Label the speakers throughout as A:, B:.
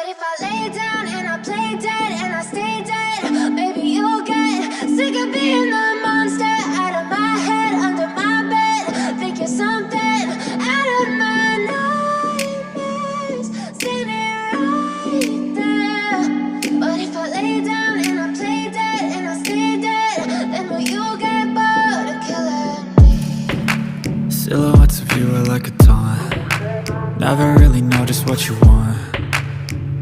A: But if I lay down and I play dead and I stay dead, maybe you'll get sick of being the monster out of my head, under my bed. Think you're something out of my nightmares, standing right there. But if I lay down and I play dead and I stay dead, then will you get bored of killing me?
B: Silhouettes of you are like a taunt. Never really know just what you want.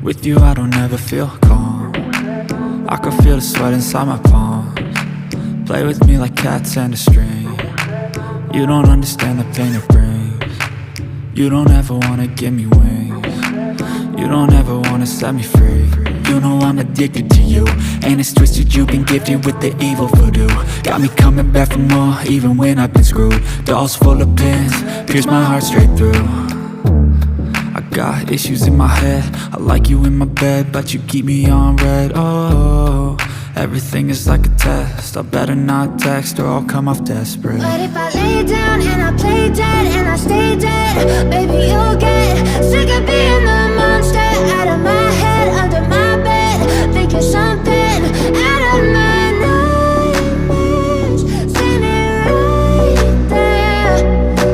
B: With you I don't ever feel calm. I can feel the sweat inside my palms. Play with me like cats and a string. You don't understand the pain it brings. You don't ever wanna give me wings. You don't ever wanna set me free. You know I'm addicted to you, and it's twisted, you've been gifted with the evil voodoo. Got me coming back for more, even when I've been screwed. Dolls full of pins, pierce my heart straight through. I got issues in my head, I like you in my bed, but you keep me on red. Oh, everything is like a test, I better not text or I'll come off desperate.
A: But if I lay down and I play dead and I stay dead, baby you'll get sick of being the monster out of my head, under my bed. Think you're something out of my nightmares, standing right there.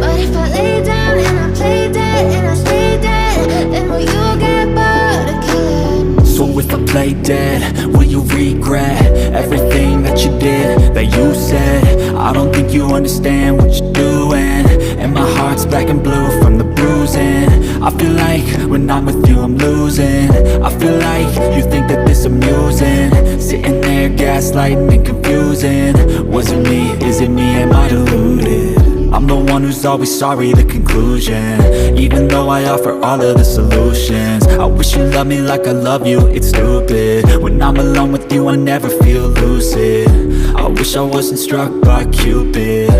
A: But if I lay down and I play dead and I stay dead, then will you get bored of killing me?
B: So if I play dead, will you regret everything that you did, that you said? I don't think you understand what you're doing, and my heart's black and blue from the bruising. I feel like when I'm with you I'm losing. I feel like you think that this amusing, sitting there gaslighting and confusing. Was it me? Is it me? Am I deluded? I'm the one who's always sorry, the conclusion, even though I offer all of the solutions. I wish you loved me like I love you, it's stupid. When I'm alone with you I never feel lucid. I wish I wasn't struck by Cupid.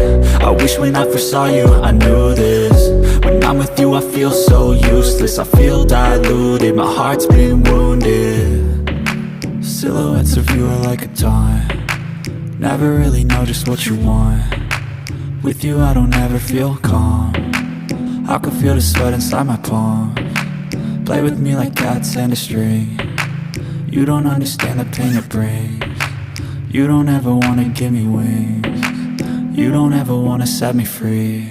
B: I wish when I first saw you I knew this. When I'm with you I feel so useless, I feel diluted, my heart's been wounded. Silhouettes of you are like a taunt. Never really know just what you want. With you I don't ever feel calm. I can feel the sweat inside my palms. Play with me like cats and a string. You don't understand the pain it brings. You don't ever wanna give me wings. You don't ever wanna set me free.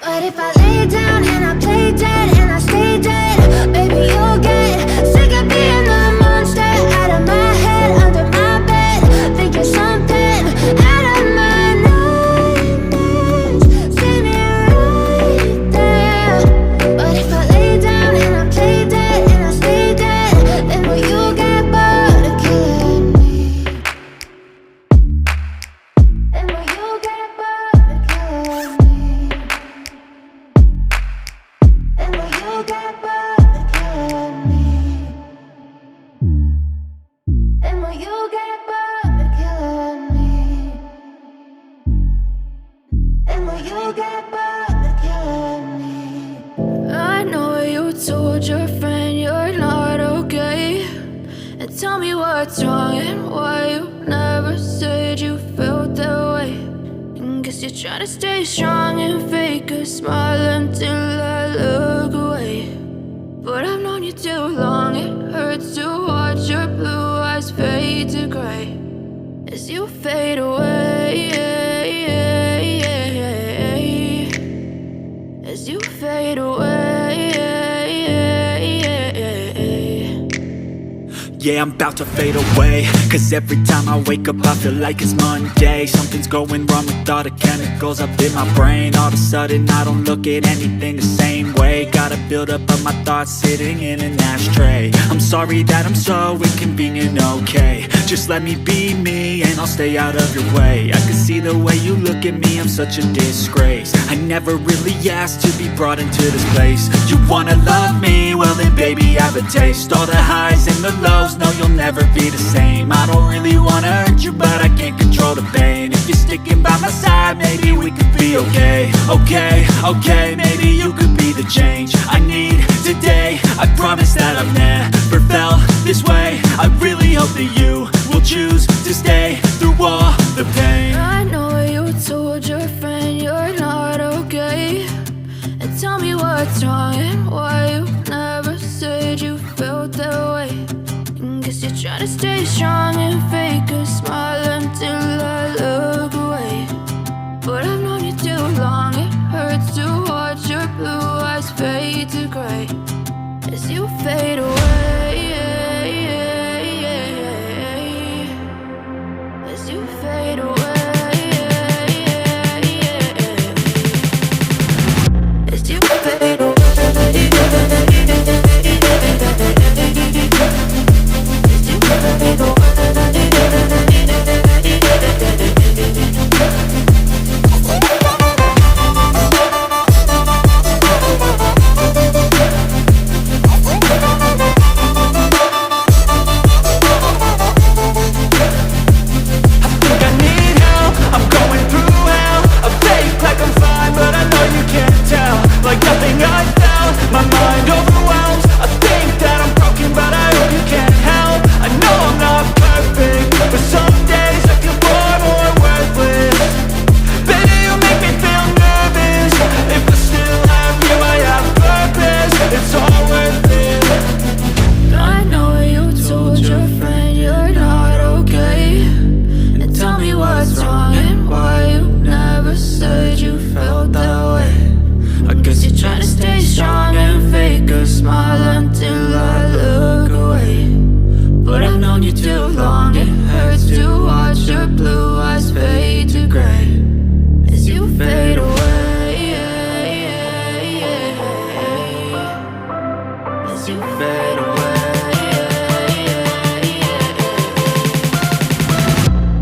A: But if I lay down and I play dead and I stay dead, baby you'll get sick of being the monster out of my head, under my bed. Think you're something out of my nightmares, standing right there. But if I lay down and I play dead and I stay dead, then will you get bored of killing me? Then will you get bored of killing me? Then will you get bored of killing me? Then will you get bored of killing me? Then will you get bored of killing me? I know you told your friend you're not okay, and tell me what's wrong and why you never said you felt that way. And guess you're trying to stay strong and fake a smile until I look away. But I've known you too long, it hurts to watch your blue eyes fade to gray as you fade away, as you fade away.
B: Yeah, I'm about to fade away, cause every time I wake up I feel like it's Monday. Something's going wrong with all the chemicals up in my brain. All of a sudden I don't look at anything the same way. Got a buildup of my thoughts sitting in an ashtray. I'm sorry that I'm so inconvenient, okay. Just let me be me and I'll stay out of your way. I can see the way you look at me, I'm such a disgrace. I never really asked to be brought into this place. You wanna love me? Well then baby I have a taste. All the highs and the lows, no you'll never be the same. I don't really wanna hurt you but I can't control the pain. If you're sticking by my side maybe we could be okay. Okay, maybe you could be the change I need today. I promise that I've never felt this way. I really hope that you will choose to stay through all the pain.
A: I know you told your friend you're not okay, and tell me what's wrong and why you never said you trying to stay strong and fake a smile until I look away. But I've known you too long, it hurts to watch your blue eyes fade to gray as you fade away, as you fade away, as you fade away.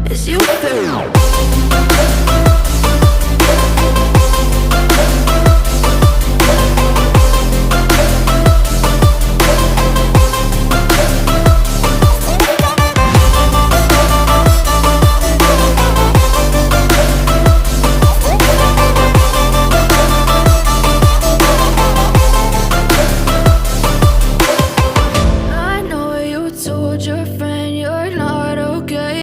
A: As you fade away.